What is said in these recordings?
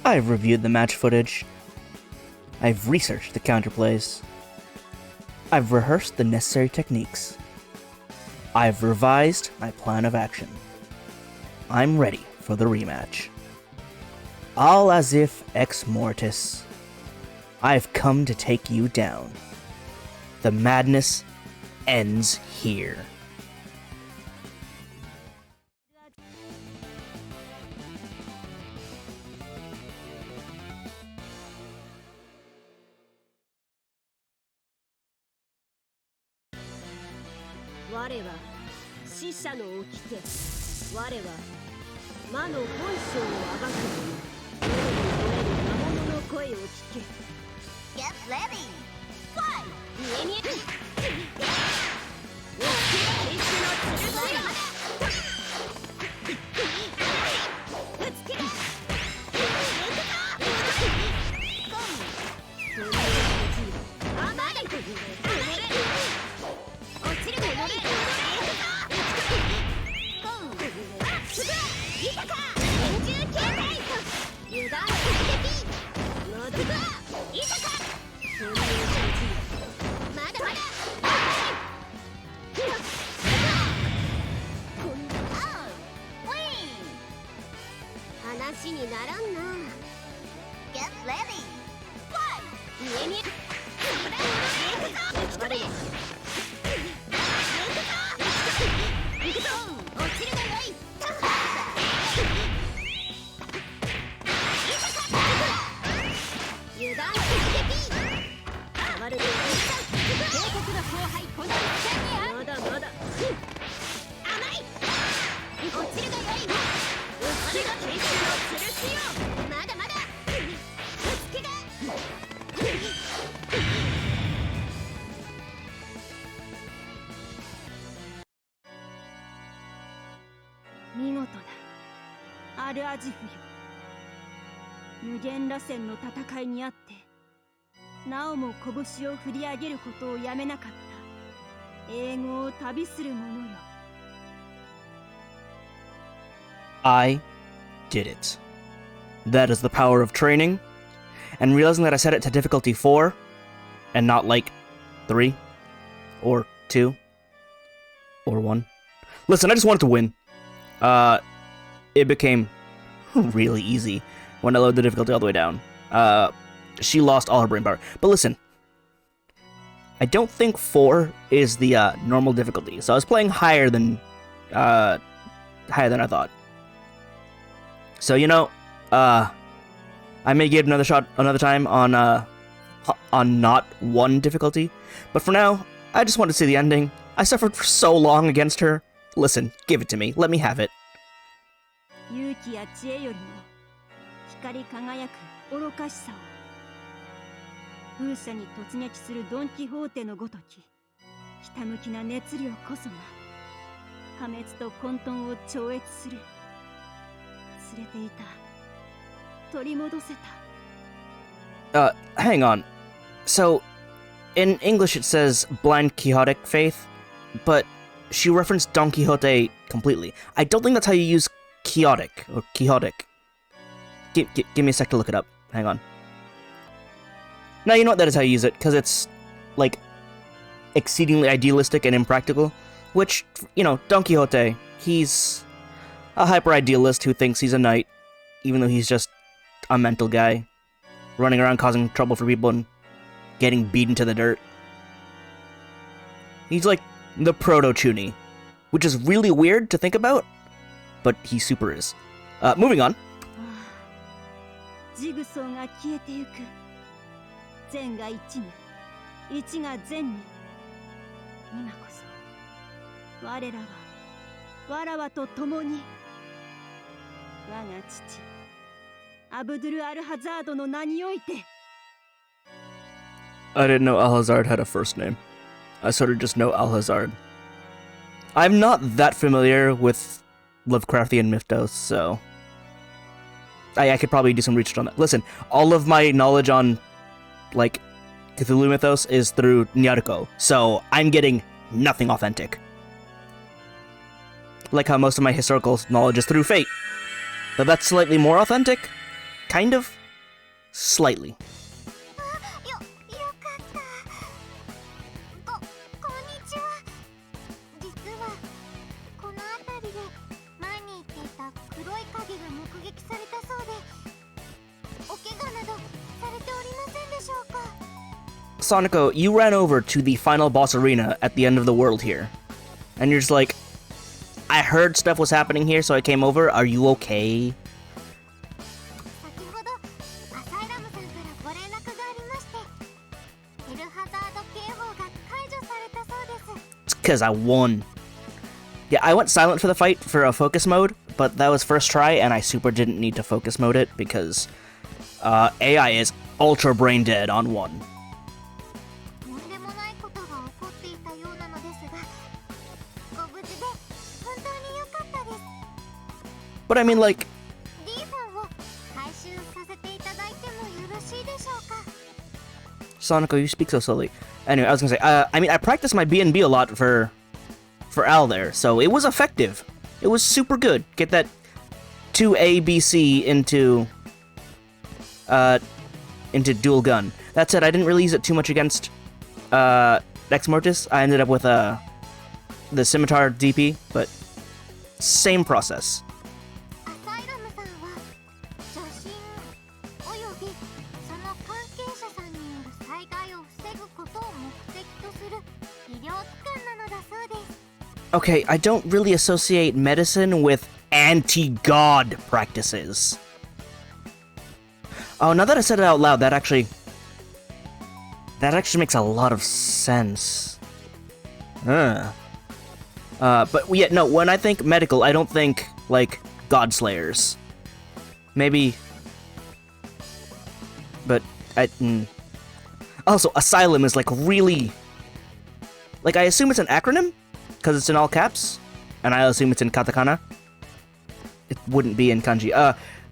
I've reviewed the match footage. I've researched the counterplays. I've rehearsed the necessary techniques. I've revised my plan of action. I'm ready for the rematch. All Azif Ex Mortis. I've come to take you down. The madness ends here. Get ready! Fight! Get ready! Fight!アジフよ、無限螺旋の戦いにあってなおも拳を振り上げることをやめなかった英語を旅する者よ。 I did it. That is the power of training, and realizing that I set it to difficulty 4 and not like 3 or 2 or 1. Listen, I just wanted to win. It became really easy when I lowered the difficulty all the way down. She lost all her brain power. But listen, I don't think 4 is the normal difficulty, so I was playing higher than I thought. So you know, I may give it another shot another time on not 1 difficulty, but for now, I just want to see the ending. I suffered for so long against her. Listen, give it to me. Let me have it. 勇気や知恵よりも光り輝く愚かしさを、風車に突撃するドン・キホーテのごときひたむきな熱量こそが破滅と混沌を超越する。忘れていた。取り戻せた。Hang on. So, in English it says blind Quixotic faith, but she referenced Don Quixote completely. I don't think that's how you use Quixotic, or Quixotic. Give me a sec to look it up. Hang on. Now you know what, that is how you use it, because it's, like, exceedingly idealistic and impractical, which, you know, Don Quixote, he's a hyper-idealist who thinks he's a knight, even though he's just a mental guy, running around causing trouble for people and getting beaten to the dirt. He's like the proto-Chuny, which is really weird to think about, but he super is. Moving on. ジグソーが消えてゆく。善が一に、一が善に。今こそ我らはわらわと共に我が父アブドゥル・アルハザードの名において。 I didn't know Alhazard had a first name. I sort of just know Alhazard. I'm not that familiar with Lovecraftian mythos, so I could probably do some research on that. Listen, all of my knowledge on, like, Cthulhu mythos is through Nyaruko, so I'm getting nothing authentic. Like how most of my historical knowledge is through Fate. But that's slightly more authentic? Kind of? Slightly. よかった。こんにちは。実はこの辺りで前に言っていた黒い影が目撃されたそうで、お怪我などされておりませんでしょうか。 Sonico, you ran over to the final boss arena at the end of the world here. And you're just like, I heard stuff was happening here, so I came over. Are you okay? 先ほどアサイラムさんからご連絡がありまして、ヘルハザード警報が解除されたそうです。 It's because I won. Yeah, I went silent for the fight for a focus mode, but that was first try, and I super didn't need to focus mode it because AI is ultra brain dead on 1. とんでもないことが起こっていたようなのですが、ご無事で本当に良かったです。 But I mean, like, D フォンを回収させていただいてもよろしいでしょうか。 Sonico, you speak so slowly. Anyway, I was gonna say, I mean, I practiced my B&B a lot for Al there, so it was effective. It was super good. Get that 2ABC into dual gun. That said, I didn't really use it too much against Ex Mortis. I ended up with the Scimitar DP, but same process. アサイラムさんは助身およびその関係者さんによる災害を防ぐことを目的とする医療機関なのだそうです。 Okay, I don't really associate medicine with anti-god practices. Oh, now that I said it out loud, that actually makes a lot of sense. But yeah, no, when I think medical, I don't think, like, god slayers. Maybe... But, Also, asylum is, like, really... Like, I assume it's an acronym? Because it's in all caps? And I assume it's in katakana? It wouldn't be in kanji.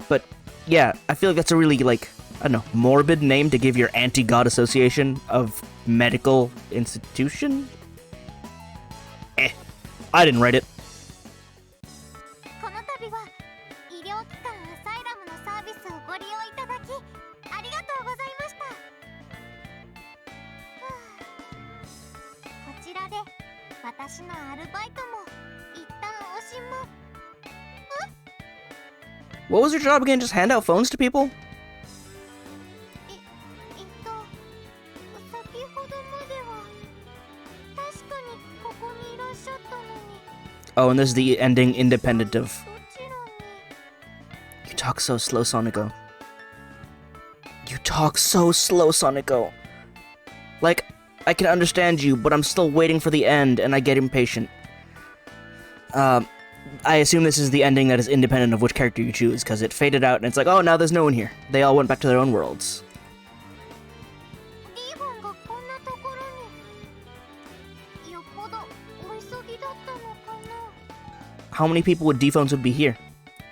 But, yeah, I feel like that's a really, like, I don't know, morbid name to give your anti-god association of medical institution? I didn't write it. この度は医療機関アサイラムのサービスをご利用いただきありがとうございました。こちらで私のアルバイトも一旦おしま。 What was your job again? Just hand out phones to people? 先ほどまでは確かにここにいらっしゃったのに。 Oh, and this is the ending independent of... どちらに。 You talk so slow, Sonico. You talk so slow, Sonico. Like, I can understand you, but I'm still waiting for the end, and I get impatient. I assume this is the ending that is independent of which character you choose, because it faded out, and it's like, oh, now there's no one here. They all went back to their own worlds. リーボンがこんなところに。よっぽどお急ぎだったのかな。 How many people with D-phones would be here?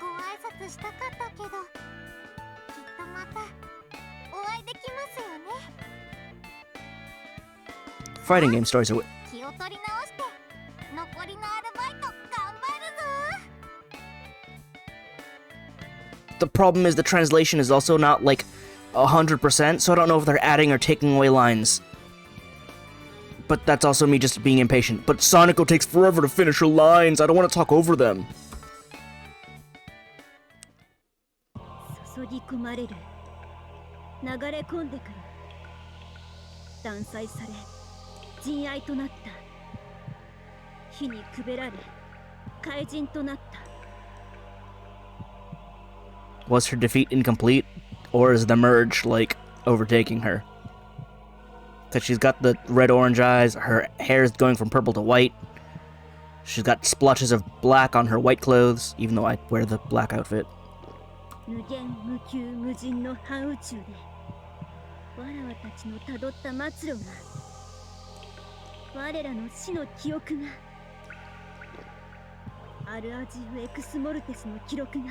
ご挨拶したかったけど、きっとまたお会いできますよね。 Fighting game stories are... 気を取り直して残りのアルバイト頑張るぞ。 The problem is the translation is also not, like, 100%, so I don't know if they're adding or taking away lines. But that's also me just being impatient. But Sonico takes forever to finish her lines. I don't want to talk over them. 注ぎ込まれる、流れ込んでくる、断裁され人愛となった、火にくべられ怪人となった。 Was her defeat incomplete? Or is the merge, like, overtaking her? Because she's got the red-orange eyes, her hair is going from purple to white. She's got splotches of black on her white clothes, even though I wear the black outfit. 無限無窮無尽の半宇宙でわらわたちのたどった末路が我らの死の記憶がアルアジフエクスモルテスの記録が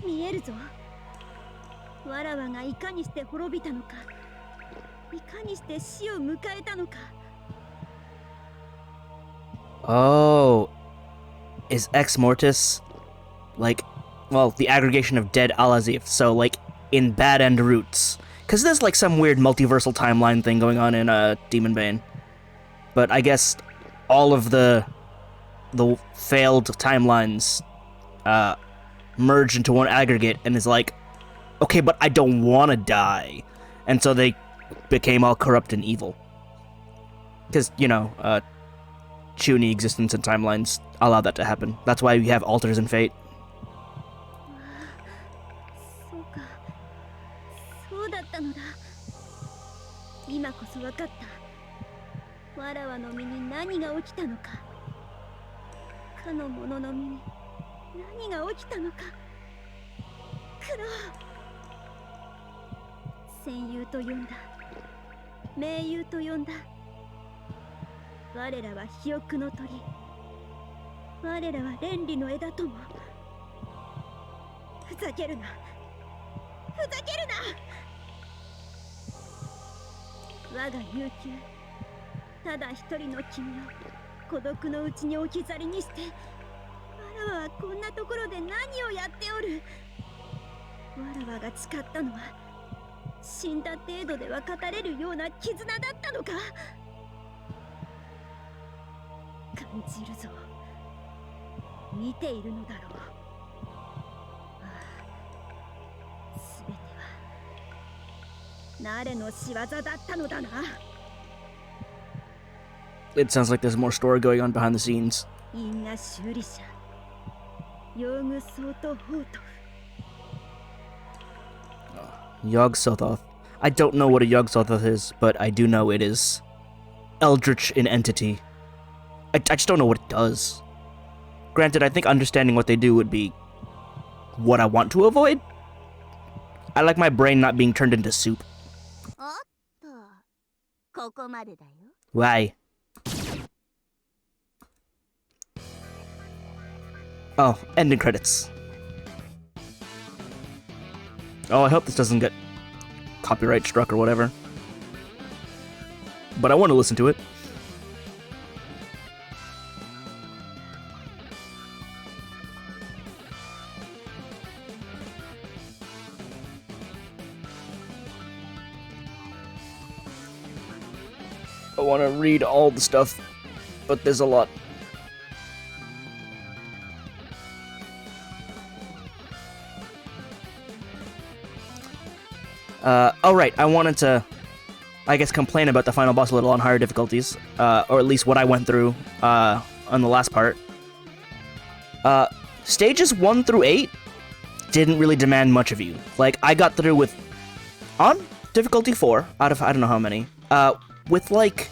見えるぞ。わらわがいかにして滅びたのか、いかにして死を迎えたのか。 Oh, is Ex Mortis like, well, the aggregation of dead Azif, so like in bad end roots? Because there's like some weird multiversal timeline thing going on in Demon Bane, but I guess all of the failed timelines merge into one aggregate and is like, okay, but I don't want to die, and so they became all corrupt and evil. Because, you know, Chuny existence and timelines allow that to happen. That's why we have alters and fate. そうか、そうだったのだ。今こそ分かった。わらわの身に何が起きたのか。かの者の身に何が起きたのか。クロウ。戦友と呼んだ。盟友と呼んだ。我らは肥沃の鳥。我らは連理の枝とも。ふざけるな。ふざけるな。我が悠久。ただ一人の君を孤独のうちに置き去りにして、わらわはこんなところで何をやっておる。わらわが誓ったのは死んだ程度では語れるような絆だったのか。感じるぞ。見ているのだろう。すべては誰の仕業だったのだな。It sounds like there's more story going on behind the scenes. 因果修理者ヨグソートホート。Yog Sothoth. I don't know what a Yog Sothoth is, but I do know it is eldritch in entity. I just don't know what it does. Granted, I think understanding what they do would be what I want to avoid. I like my brain not being turned into soup. おっと、ここまでだよ。 Why? Oh, ending credits. Oh, I hope this doesn't get copyright struck or whatever. But I want to listen to it. I want to read all the stuff, but there's a lot. Oh right, I wanted to, I guess, complain about the final boss a little on higher difficulties, or at least what I went through, on the last part. Stages 1 through 8 didn't really demand much of you. Like, I got through with, on difficulty 4, out of I don't know how many, with, like,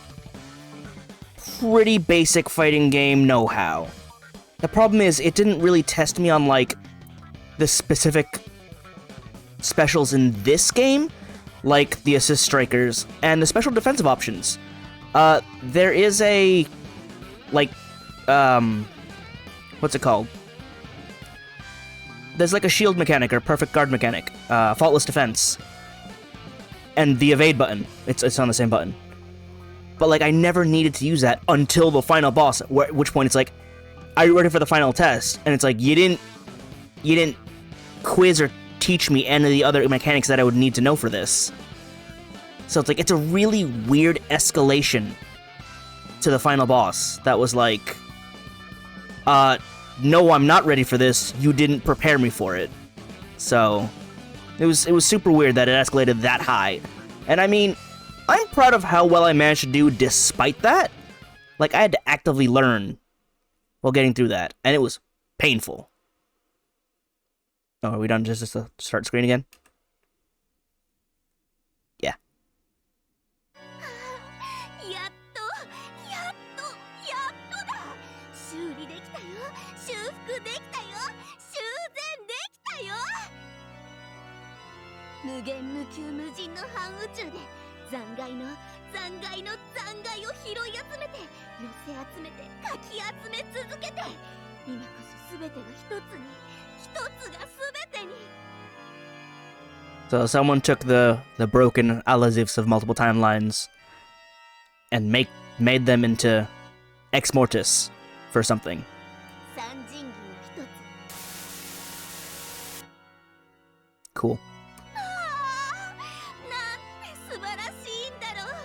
pretty basic fighting game know-how. The problem is, it didn't really test me on, like, the specific specials in this game, like the assist strikers and the special defensive options. There is a, like, what's it called? There's like a shield mechanic or perfect guard mechanic, faultless defense, and the evade button. It's on the same button. But like, I never needed to use that until the final boss, at which point it's like, are you ready for the final test? And it's like, you didn't quiz or teach me any of the other mechanics that I would need to know for this. So it's like, it's a really weird escalation to the final boss that was like, no, I'm not ready for this, you didn't prepare me for it. So, it was super weird that it escalated that high. And I mean, I'm proud of how well I managed to do despite that. Like, I had to actively learn while getting through that, and it was painful. Oh, are we done? Just to start screen again? Yeah. やっとだ。修理できたよ。修復できたよ。修繕できたよ。無限無窮無尽の半宇宙で残骸を拾い集めて、寄せ集めて、かき集め続けて、今こそ全てが一つに、一つが全てに。 So someone took the broken Azifs of multiple timelines and made them into Ex Mortis for something. 三神器の一つ。 Cool. なんて素晴らしいんだろう。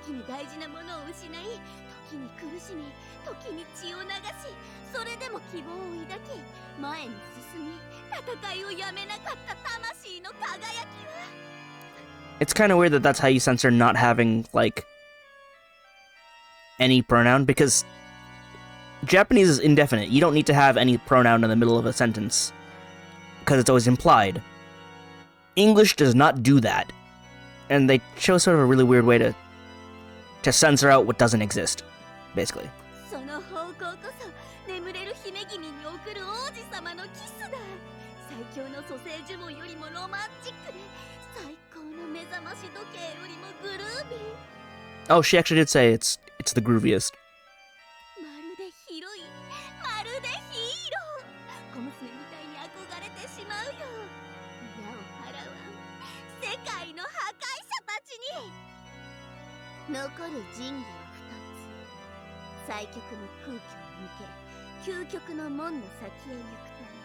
時に大事なものを失い、時に苦しみ、時に血を流し、それでも希望を抱き、前に進み、戦いをやめなかった魂の輝きは。 It's kind of weird that that's how you censor not having, like, any pronoun, because Japanese is indefinite. You don't need to have any pronoun in the middle of a sentence, because it's always implied. English does not do that, and they chose sort of a really weird way to censor out what doesn't exist, basically. その方向こそ眠れる姫君に送る王子様のキスだ。最強の蘇生呪文よりもロマンチックで、最高の目覚まし時計よりもグルービー。 Oh, she actually did say it's the grooviest. まるで広い、まるでヒーロー。小娘みたいに憧れてしまうよ。矢を払わん世界の破壊者たちに。残る神器は2つ。最極の空虚を抜け、究極の門の先へ行くために。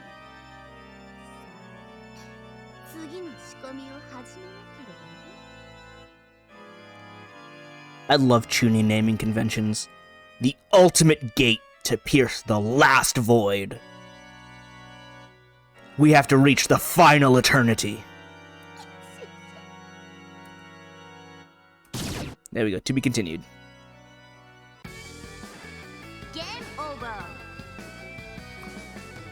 さあ、次の仕込みを始めなければね。 I love Chunin naming conventions. The ultimate gate to pierce the last void. We have to reach the final eternity. There we go. To be continued. Game over.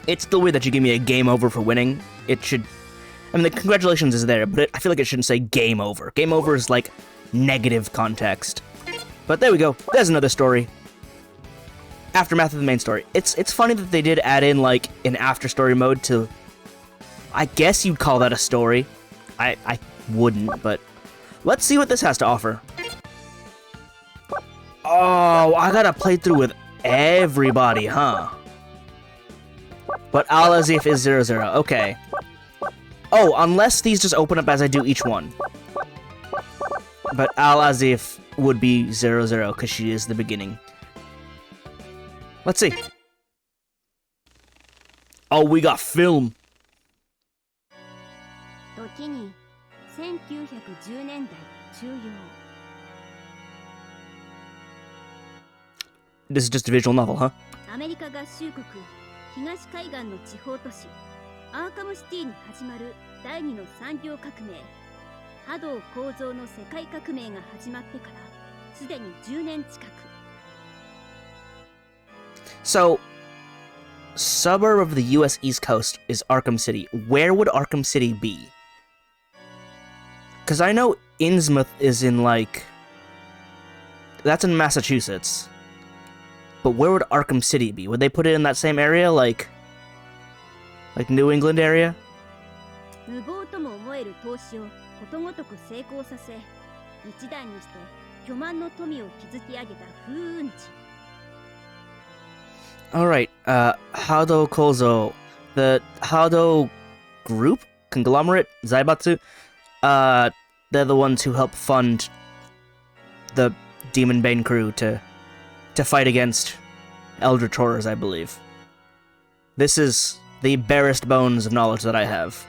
It's still weird that you give me a game over for winning. It should... I mean, the congratulations is there, but I feel like it shouldn't say game over. Game over is like negative context. But there we go. There's another story. Aftermath of the main story. It's funny that they did add in, like, an after-story mode to... I guess you'd call that a story. I wouldn't, but... Let's see what this has to offer. Oh, I gotta play through with everybody, huh? But Al-Azif is 0-0. Okay. Oh, unless these just open up as I do each one. But Al-Azif would be 0-0 because she is the beginning. Let's see. Oh, we got film. 時に1910年代中葉 This is just a visual novel, huh? アメリカ合衆国東海岸の地方都市アーカムシティに始まる第二の産業革命波動構造の世界革命が始まってからすでに10年近く So, suburb of the US East Coast is Arkham City. Where would Arkham City be? Because I know Innsmouth is in, like... That's in Massachusetts. But where would Arkham City be? Would they put it in that same area, like New England area? 無謀とも思える投資をことごとく成功させ一代にして巨万の富を築き上げた風雲児 Alright, Hado Kozo. The Hado group? Conglomerate? Zaibatsu? They're the ones who help fund the Demon Bane crew to fight against Eldritch Horrors, I believe. This is the barest bones of knowledge that I have.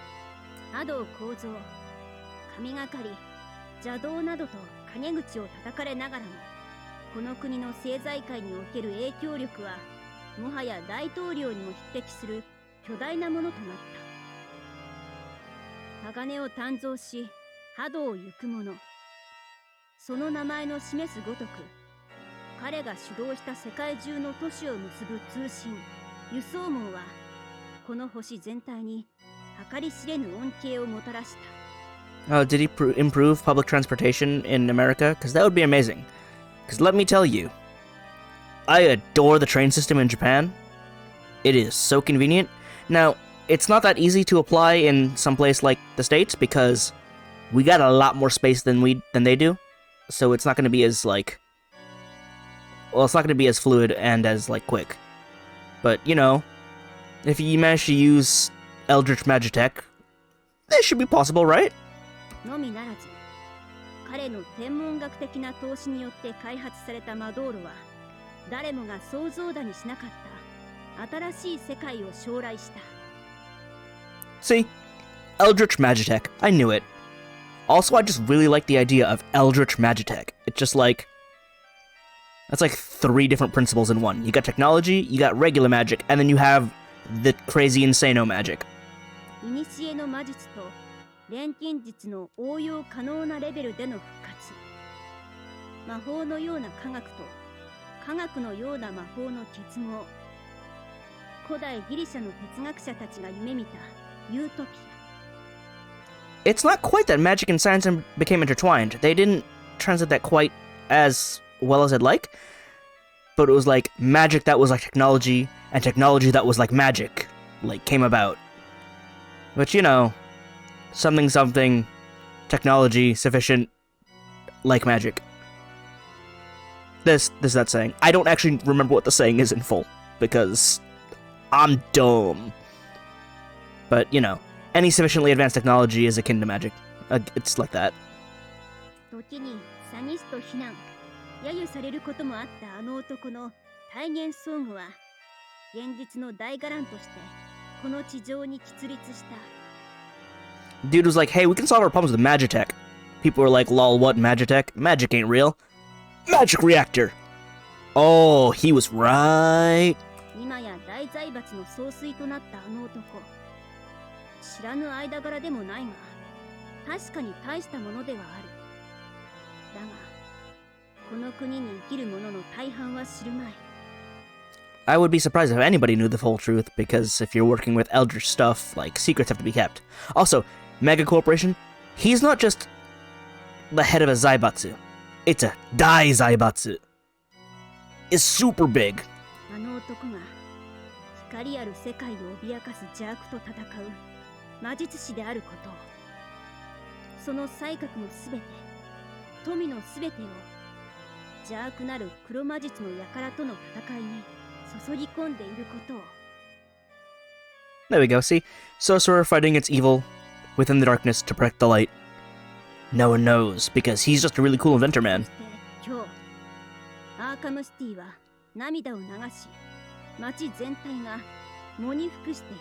波動構造神がかり邪道などと陰口を叩かれながらもこの国の政財界における影響力はもはや大統領にも匹敵する巨大なものとなった鋼を鍛造し波動を行く者その名前の示すごとく彼が主導した世界中の都市を結ぶ通信輸送網はこの星全体に計り知れぬ恩恵をもたらした。 Oh, did he improve public transportation in America? Because that would be amazing. Because let me tell you, I adore the train system in Japan. It is so convenient. Now, it's not that easy to apply in some place like the States because we got a lot more space than they do. So it's not going to be as like, well, it's not going to be as fluid and as like quick. But you know, if you manage to use Eldritch Magitech, that should be possible, right? のみならず、彼の天文学的な投資によって開発された魔導路は、誰もが想像だにしなかった新しい世界を将来した。 See? Eldritch Magitech. I knew it. Also, I just really like the idea of Eldritch Magitech. It's just like... That's like 3 different principles in one. You got technology, you got regular magic, and then you have the crazy insano magic. 古の魔術と錬金術の応用可能なレベルでの復活。魔法のような科学と科学のような魔法の結合。古代ギリシャの哲学者たちが夢見たユートピア。 It's not quite that magic and science became intertwined. They didn't translate that quite as well as I'd like. But it was like magic that was like technology, and technology that was like magic, like, came about. But you know, something, technology, sufficient, like magic. This is that saying. I don't actually remember what the saying is in full, because I'm dumb. But, you know, any sufficiently advanced technology is akin to magic. It's like that. 時にサニスト非難、揶揄されることもあったあの男の体現装具は、現実の大伽藍としてこの地上に喫立した。 Dude was like, hey, we can solve our problems with Magitech. People were like, lol, what, Magitech? Magic ain't real. Magic reactor! Oh, he was right. 今や大財閥の総帥となったあの男。知らぬ間柄でもないが、確かに大したものではある。だが、この国に生きる者の大半は知るまい。 I would be surprised if anybody knew the full truth, because if you're working with eldritch stuff, like, secrets have to be kept. Also, Mega Corporation, he's not just the head of a Zaibatsu. It's a Dai Zaibatsu. It's super big. あの男が光ある世界を脅かす邪悪と戦う魔術師であることを、その才覚のすべて、富のすべてを邪悪なる黒魔術の輩との戦いに注ぎ込んでいることを。 There we go, see? Sorcerer fighting its evil within the darkness to protect the light. No one knows, because he's just a really cool inventor, man. 今日、アーカムシティは涙を流し、街全体が喪に服してい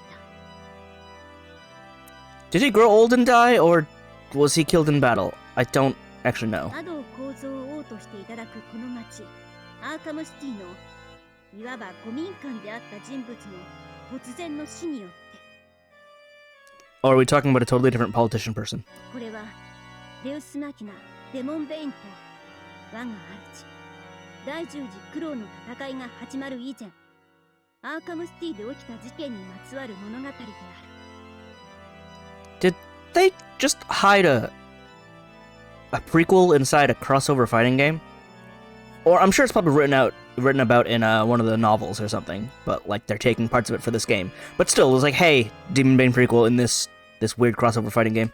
た。 Did he grow old and die, or was he killed in battle? I don't actually know. 波動構造を王としていただくこの街、アーカムシティのいわば五民間であった人物の突然の死によって。 Or are we talking about a totally different politician person? これはデウスマキナ、デモンベインと我が主、第十字クローの戦いが始まる以前、アーカムシティで起きた事件にまつわる物語である。 Did they just hide a prequel inside a crossover fighting game? Or I'm sure it's probably written about in one of the novels or something, but like they're taking parts of it for this game. But still, it was like, hey, Demon Bane prequel in this weird crossover fighting game.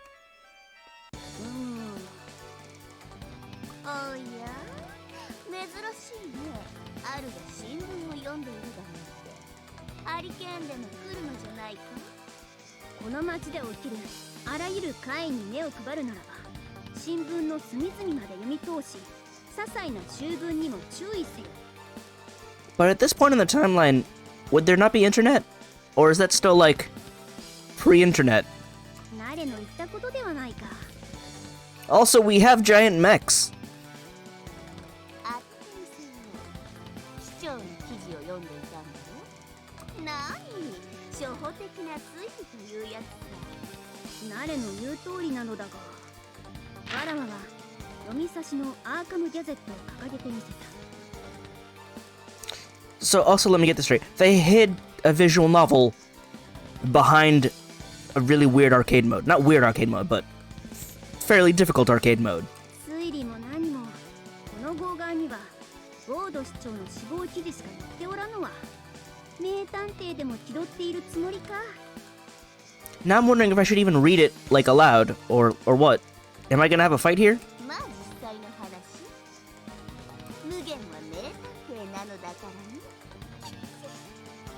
おや、珍しいね。あるが新聞を読んでいるだなんて。ハリケーンでも来るのじゃないか。この街で起きるあらゆる怪異に目を配るならば、新聞の隅々まで読み通し、些細な習文にも注意せよ。 But at this point in the timeline, would there not be internet? Or is that still like pre-internet? 誰の言ったことではないか。 Also, we have giant mechs. あってみせよ。市長の記事を読んでいたんだろ。なに、初歩的な推理というやつさ。誰の言う通りなのだが、わらわは読み差しのアーカムギャゼットを掲げてみせた。 So also, let me get this straight. They hid a visual novel behind a really weird arcade mode. Not weird arcade mode, but fairly difficult arcade mode. 推理も何もこの号外にはボード市長の死亡記事しか載っておらぬわ。名探偵でも気取っているつもりか。 Now I'm wondering if I should even read it, like, aloud, or what? Am I gonna have a fight here? まあ実際の話、無限は名探偵なのだからね。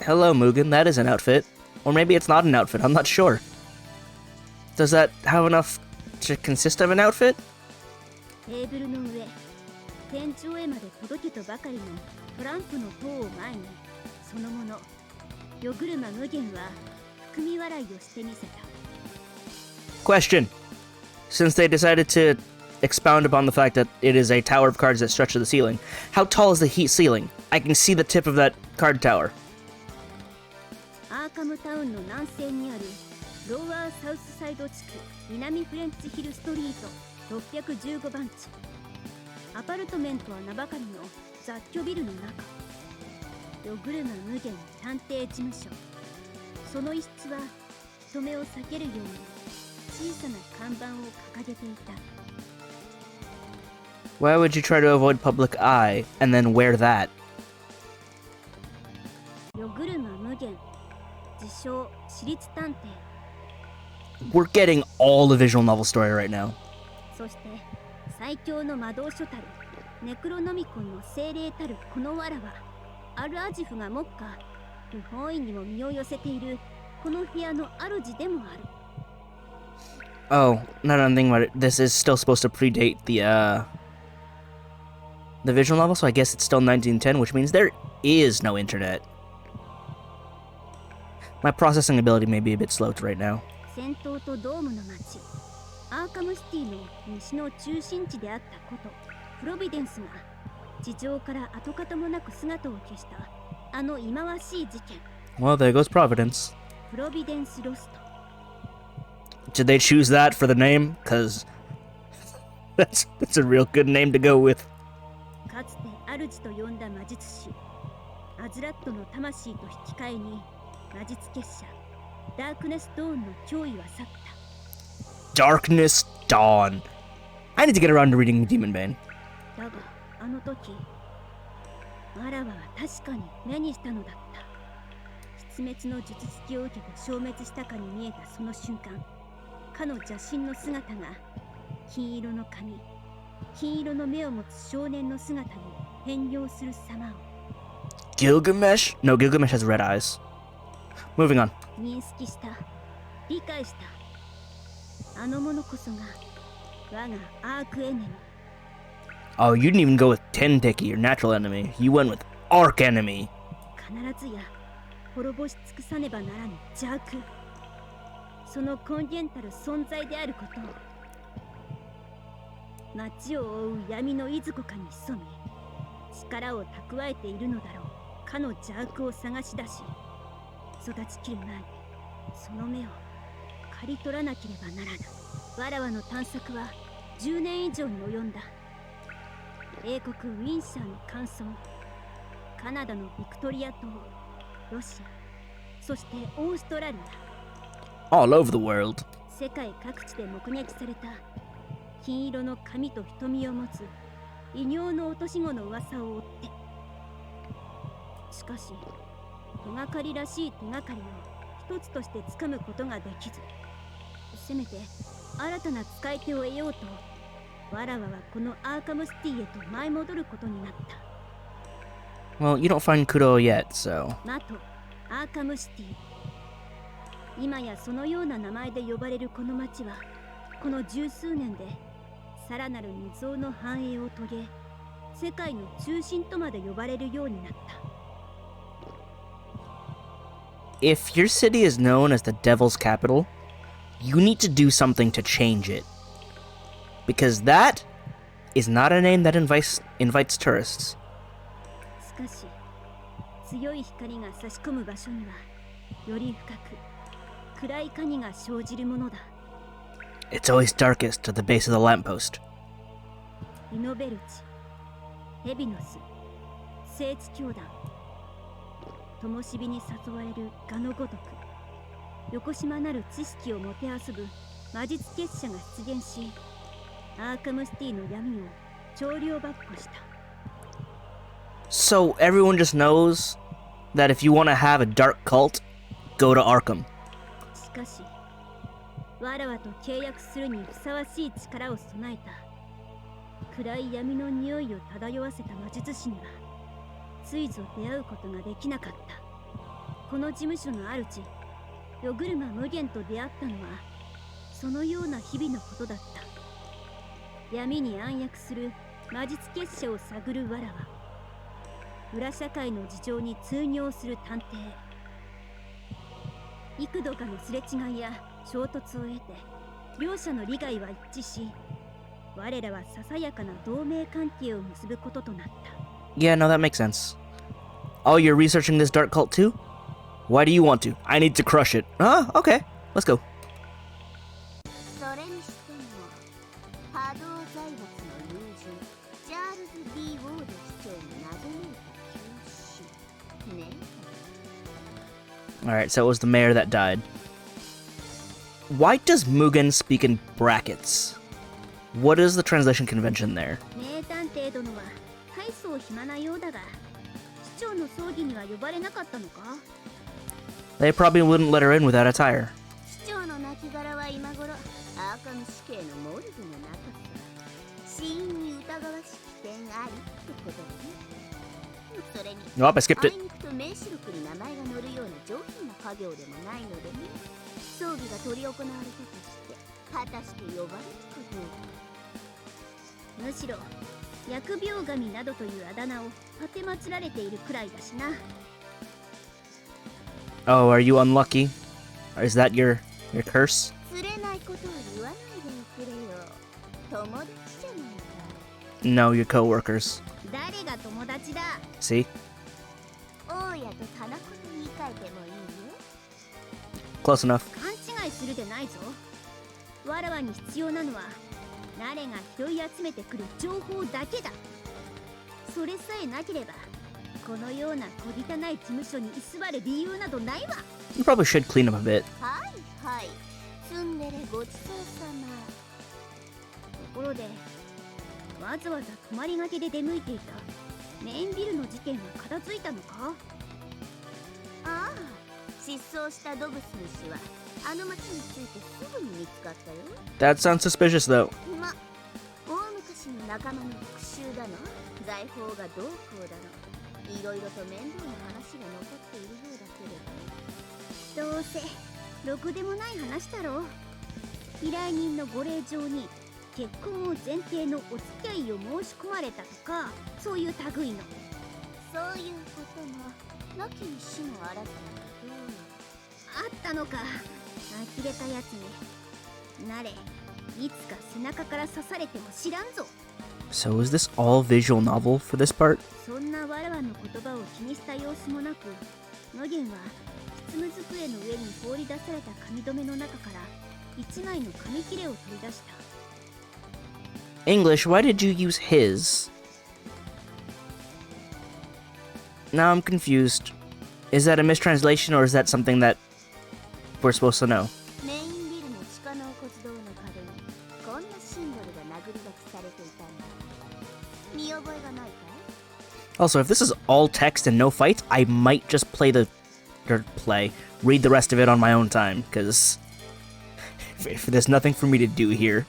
Hello, Mugen, that is an outfit. Or maybe it's not an outfit, I'm not sure. Does that have enough to consist of an outfit? テーブルの上、天井へまで届けとばかりのトランプの塔を前に、そのもの、夜車無限は含み笑いをしてみせた。 Question. Since they decided to expound upon the fact that it is a tower of cards that stretch to the ceiling, how tall is the heat ceiling? I can see the tip of that card tower. アーカムタウンの南西にあるローアーサウスサイド地区南フレンチヒルストリート615番地。アパルトメントは名ばかりの雑居ビルの中。夜車無限探偵事務所。その一室は人目を避けるように小さな看板を掲げていた。 Why would you try to avoid public eye and then wear that? 夜車無限自称私立探偵。 We're getting all the visual novel story right now. そして最強の魔導書たるネクロノミコンの精霊たるこの藁はアルアジフが目下不本意にも身を寄せているこの部屋の主でもある。 Oh, now that I'm thinking about it, this is still supposed to predate the visual novel, so I guess it's still 1910, which means there is no internet. My processing ability may be a bit slowed right now. 戦闘とドームの町アーカムシティの西の中心地であったことプロビデンスが地上から跡形もなく姿を消したあの忌まわしい事件 Well, there goes Providence. プロビデンスロスト。 Did they choose that for the name? Because that's a real good name to go with. かつて主と呼んだ魔術師アズラットの魂と引き換えに魔術結社ダークネスドーンの脅威は去った。 Darkness Dawn. I need to get around to reading Demon Bane. だがあの時わらわは確かに目にしたのだった。失滅の術付きを受けて消滅したかに見えたその瞬間、かの邪神の姿が金色の髪、金色の目を持つ少年の姿に変容する様を Gilgamesh? No, Gilgamesh has red eyes. Moving on. 認識した、理解した。あの者こそが我がアークエネミー。 Oh, you didn't even go with Tenteki, your natural enemy. You went with Arc Enemy. 必ずや滅ぼし尽くさねばならぬ邪悪、その根源たる存在であることを。街を覆う闇のいずこかに潜み力を蓄えているのだろうかの邪悪を探し出し育ちきる前にその目を刈り取らなければならぬ。わらわの探索は10年以上に及んだ。英国ウィンシャーの乾燥、カナダのビクトリア島、ロシア、そしてオーストラリア、 All over the world. 世界各地で目撃された金色の髪と瞳を持つ異形の落とし子の噂を追って、しかし手がかりらしい手がかりを一つとして掴むことができず、せめて新たな使い手を得ようとわらわはこのアーカムシティへと舞い戻ることになった。 Well, you don't find Kuro yet, so... マト、アーカムシティ。今やそのような名前で呼ばれるこの町はこの十数年でさらなる未曾有の繁栄を遂げ、世界の中心とまで呼ばれるようになった。 If your city is known as the Devil's Capital, you need to do something to change it. Because that is not a name that invites tourists. しかし強い光が差し込む場所にはより深く暗い影が生じるものだ。 It's always darkest at the base of the lamppost. イノベルチ、ヘビノス、聖地教団、灯火に誘われるガのごとく横島なる知識をもてあそぶ魔術結社が出現し、アーカムシティの闇を超量跋扈した。 So everyone just knows that if you want to have a dark cult, go to Arkham. しかしわらわと契約するにふさわしい力を備えた暗い闇の匂いを漂わせた魔術師にはついぞ出会うことができなかった。この事務所の主夜車無限と出会ったのはそのような日々のことだった。闇に暗躍する魔術結社を探るわらわ、裏社会の事情に通行する探偵、幾度かのすれ違いや衝突を得て両者の利害は一致し、我らはささやかな同盟関係を結ぶこととなった。 Yeah, no, that makes sense. Oh, you're researching this dark cult too? Why do you want to? I need to crush it. Ah, okay. Let's go. それにしても波動財閥の友人チャールズ・ B ・ウォード市長に謎めいた急死ね。 Alright, so it was the mayor that died. Why does Mugen speak in brackets? What is the translation convention there? 名探偵殿は大層暇なようだが、市長の葬儀には呼ばれなかったのか？ They probably wouldn't let her in without a tire. 市長の亡骸は今頃アーカム死刑のモルグの中さ。死因に疑わしき点ありってことだね。それに Nope, I skipped あ it. いにくと名刺録に名前が載るような上品な家業でもないのでね。葬儀が執り行われたとして果たして呼ばれるかどうか。むしろ疫病神などというあだ名を立てまつられているくらいだしな。 Oh, are you unlucky? Is that your curse? 釣れないことを言わないでおくれよ。友達じゃないか。 No, your coworkers. 誰が友達だ。 See? 大家と花子と言い換えてもいいよ。 Close enough. 勘違いするでないぞ。わらわに必要なのは誰が拾い集めてくる情報だけだ。それさえなければこのような小汚い事務所に居座る理由などないわ。 You probably should clean up a bit. はいはい、ツンデレごちそうさま。ところでわざわざ泊まりがけで出向いていたメインビルの事件は片付いたのか？ああ、失踪したドブス主はあの町についてすぐに見つかったよ。 That sounds suspicious, though. ま、大昔の仲間の復讐だの、財宝がどうこうだの、いろいろと面倒な話が残っているようだけれど。どうせろくでもない話だろう。依頼人のご令状に結婚を前提のお付き合いを申し込まれたとか、そういう類の。そういうこともなきにしもあらずだけど。あったのか。呆れたやつになれ、いつか背中から刺されても知らんぞ。 So is this all visual novel for this part? そんなわらわの言葉を気にした様子もなく、ノゲンは執務机の上に放り出された紙留めの中から一枚の紙切れを取り出した。 English, why did you use his? Now I'm confused. Is that a mistranslation or is that something that we're supposed to know? メインビルの地下納骨堂の壁にこんなシンボルが殴り書きされていたんだ。見覚えがないかい？ Also, if this is all text and no fights, I might just read the rest of it on my own time, because if there's nothing for me to do here,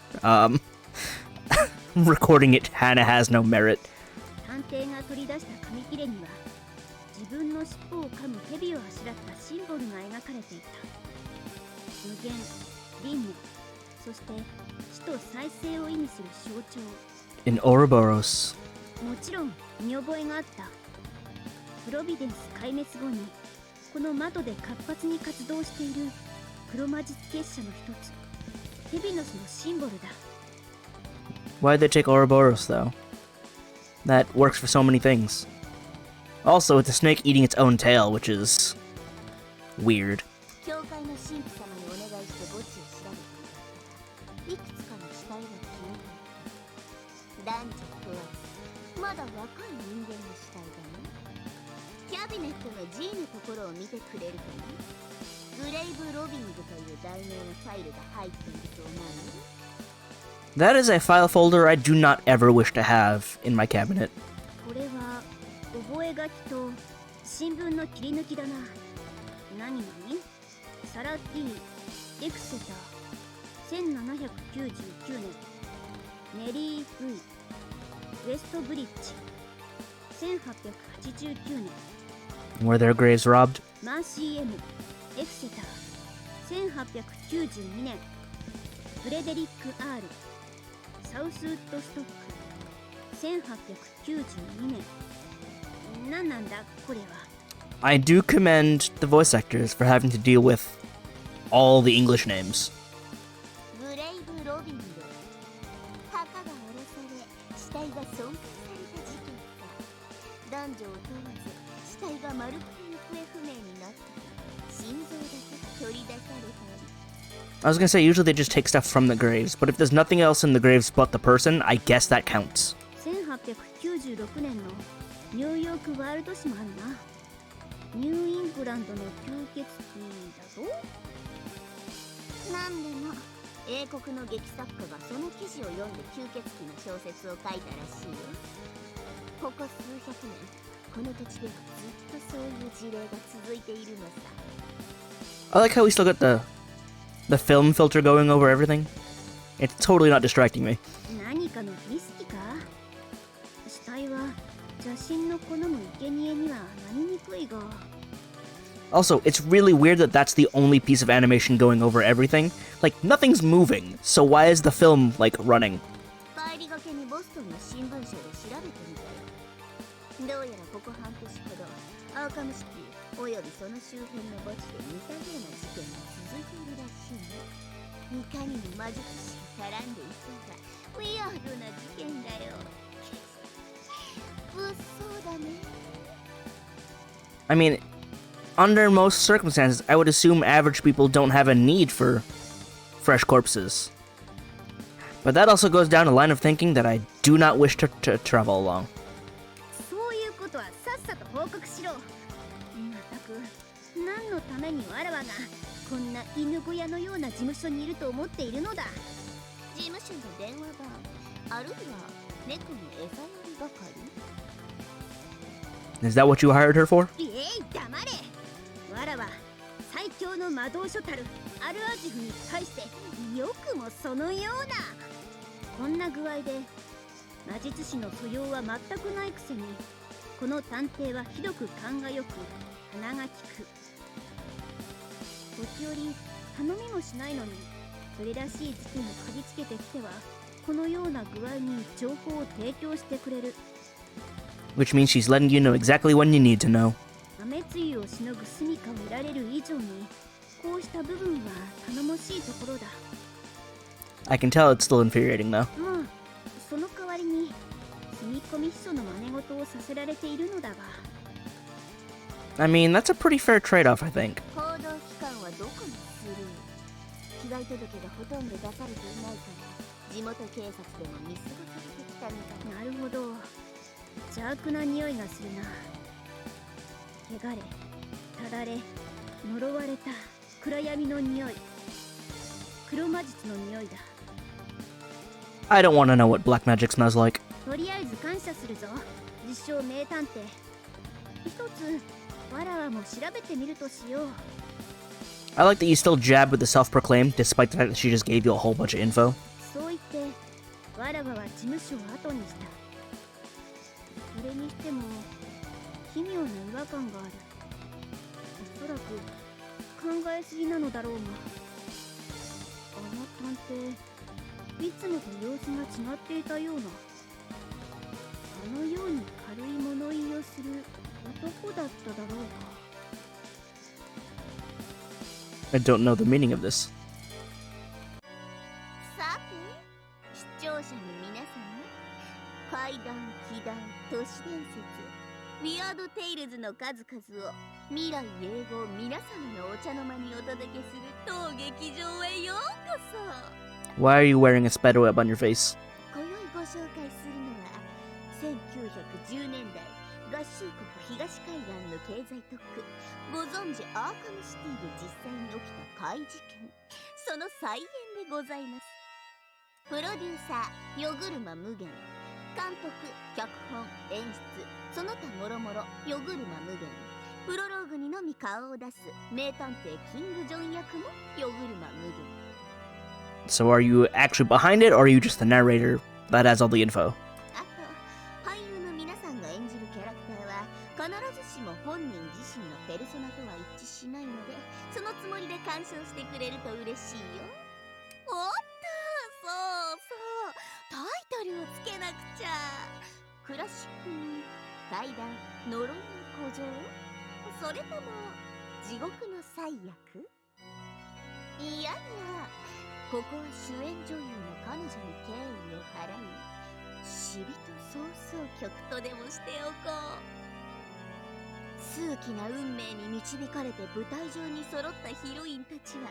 recording it kinda has no merit. 探偵が取り出した紙切れには自分の尻尾を噛む蛇をあしらったシンボルが描かれていた。無限、輪廻、そして死と再生を意味する象徴。 In Ouroboros. もちろん見覚えがあった。プロビデンス壊滅後にこの窓で活発に活動している黒魔術結社の一つ、ヘビノスのシンボルだ。 Why'd they take Ouroboros, though? That works for so many things. Also, it's a snake eating its own tail, which is weird. 教会の神父様にお願いして墓地を調べてみたから、いくつかの死体が消えていた。男女問わず、まだ若い人間の死体だね。キャビネットの G のところを見てくれるかな。グレイブロビングという題名のファイルが入っていると思う。 That is a file folder I do not ever wish to have in my cabinet. これは覚書と新聞の切り抜きだな。何々サラ T エクセター1799年、ネリー V ウェストブリッジ1889年、 Were their graves robbed? マーシー M エクセター1892年、フレデリック R サウスウッドストック1892年。何なんだこれは。 I do commend the voice actors for having to deal with all the English names. グレイブロビング、墓が下ろされ死体が損壊された事件さ。男女を問わず死体がまるっきり行方不明になった。心臓だけが取り出されたり。 I was gonna say, usually they just take stuff from the graves, but if there's nothing else in the graves but the person, I guess that counts. 1896年のニューヨークワールド紙もあるな。ニューイングランドの吸血鬼だと。なんでも英国の劇作家がその記事を読んで吸血鬼の小説を書いたらしいよ。ここ数百年この土地ではずっとそういう事例が続いているのさ。 I like how we still got the film filter going over everything. It's totally not distracting me. 何かの儀式か。死体は邪神の好む生贄にはなりにくいが。 Also, it's really weird that that's the only piece of animation going over everything. Like, nothing's moving, so why is the film, like, running? 帰りがけにボストンの新聞社で調べてみたよ。どうやらここ半年ほどアーカムシティおよびその周辺の墓地で似たような事件が続いているらしいの。いかにも魔術師が絡んでいそうなウィアードな事件だよ。物騒だね。 I mean, under most circumstances, I would assume average people don't have a need for fresh corpses. But that also goes down a line of thinking that I do not wish to travel along. そういうことはさっさと報告しろ。まったく何のためにわらわがこんな犬小屋のような事務所にいると思っているのだ。事務所の電話番、あるいは猫の餌やり係。 Is that what you hired her for? いえい黙れ。わらは最強の魔導書たるアルアジフに対してよくもそのような。こんな具合で魔術師の素養は全くないくせに、この探偵はひどく勘がよく鼻が利く。時折頼みもしないのにそれらしい時期に嗅ぎつけてきてはこのような具合に情報を提供してくれる。 Which means she's letting you know exactly when you need to know. 雨露をしのぐ住処を得られる以上にこうした部分は頼もしいところだ。 I can tell it's still infuriating though. まあその代わりに住み込み秘書の真似事をさせられているのだが。 I mean, that's a pretty fair trade-off, I think. 報道機関はどこにする？被害届がほとんど出されていないから地元警察でも見過ごされてきたみたい。なるほど。邪悪な匂いがするな。汚れ、ただれ、呪われた暗闇の匂い。黒魔術の匂いだ。 I don't want to know what black magic smells like. とりあえず感謝するぞ、実証名探偵。一つわらわも調べてみるとしよう。 I like that you still jab with the self-proclaimed, despite the fact that she just gave you a whole bunch of info. そう言ってわらわは事務所を後にした。それにしても奇妙な違和感がある。おそらく考えすぎなのだろうが、あの探偵いつもと様子が違っていたような。あのように軽い物言いをする男だっただろうか。 I don't know the meaning of this. さて、視聴者の皆様、怪談、奇談、都市伝説、ウィアードテイルズの数々を未来永劫皆様のお茶の間にお届けする当劇場へようこそ。 Why are you wearing a spider web on your face? 今宵ご紹介するのは1910年代合衆州国東海岸の経済特区、ご存知アーカムシティで実際に起きた怪事件、その再現でございます。プロデューサー夜車無限、監督脚本演出その他もろもろ夜車無限、プロローグにのみ顔を出す名探偵キングジョン役も夜車無限。 So are you actually behind it, or are you just the narrator that has all the info? あと俳優の皆さんが演じるキャラクターは必ずしも本人自身のペルソナとは一致しないので、そのつもりで鑑賞してくれると嬉しいよ。おっと、そうそうタイトルをつけなくちゃ。クラシックに怪談、呪いの古城、それとも地獄の災厄。いやいや、ここは主演女優の彼女に敬意を払い、死人早々曲とでもしておこう。数奇な運命に導かれて舞台上に揃ったヒロインたちは、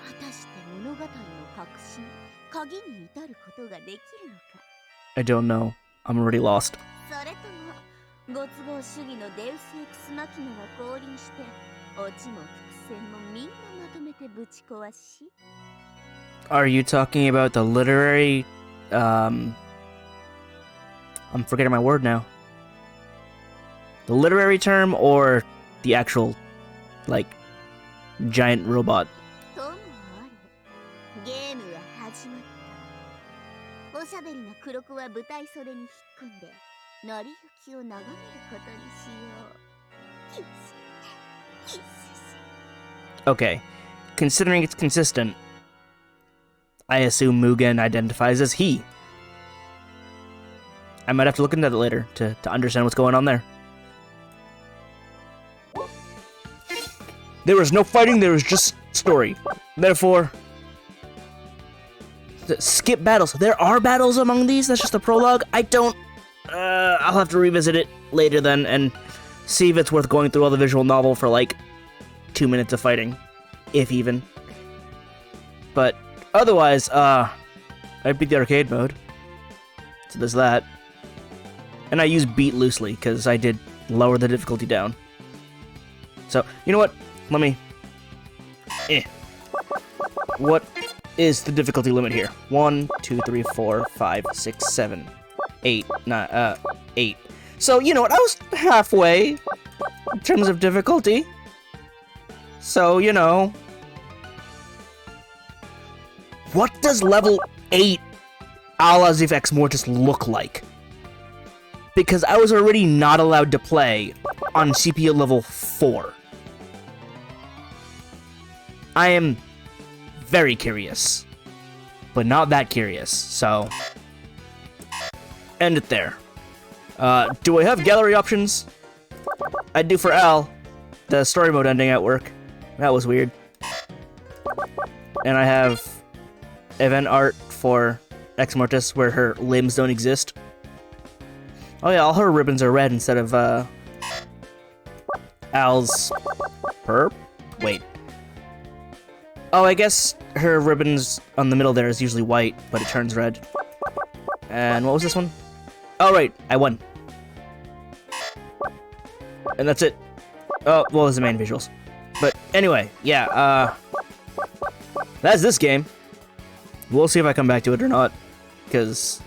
果たして物語の核心、鍵に至ることができるのか。 I don't know. I'm already lost. それともご都合主義のデウスエクスマキナが降臨して、オチも伏線もみんなまとめてぶち壊し。 Are you talking about the literary, I'm forgetting my word now. The literary term, or the actual, like, giant robot? ともあれ、ゲームは始まった。おしゃべりな黒子は舞台袖に引っ込んで、成り行きを眺めることにしよう。キスキス。 Okay. Considering it's consistent, I assume Mugen identifies as he. I might have to look into that later to understand what's going on there. There was no fighting, there was just story. Therefore, skip battles. There are battles among these, that's just a prologue. I don't... I'll have to revisit it later then and see if it's worth going through all the visual novel for like 2 minutes of fighting. If even. But otherwise, I beat the arcade mode. So there's that. And I use beat loosely, because I did lower the difficulty down. So, you know what? Let me... What is the difficulty limit here? 1, 2, 3, 4, 5, 6, 7, 8, 9, 8. So, you know what? I was halfway in terms of difficulty. So, you know... What does level 8 a la Azif Ex Mortis look like? Because I was already not allowed to play on CPU level 4. I am very curious, but not that curious, so end it there. Do I have gallery options? I do for Al, the story mode ending at work. That was weird. And I have event art for Ex Mortis where her limbs don't exist. Oh yeah, all her ribbons are red instead of Al's perp? Wait. Oh, I guess her ribbons on the middle there is usually white, but it turns red. And what was this one? Oh right, I won. And that's it. Oh, well, there's the main visuals. But anyway, yeah, that's this game. We'll see if I come back to it or not, because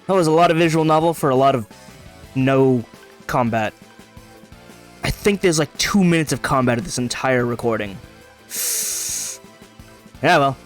that was a lot of visual novel for a lot of no combat. I think there's like 2 minutes of combat at this entire recording. Yeah, well.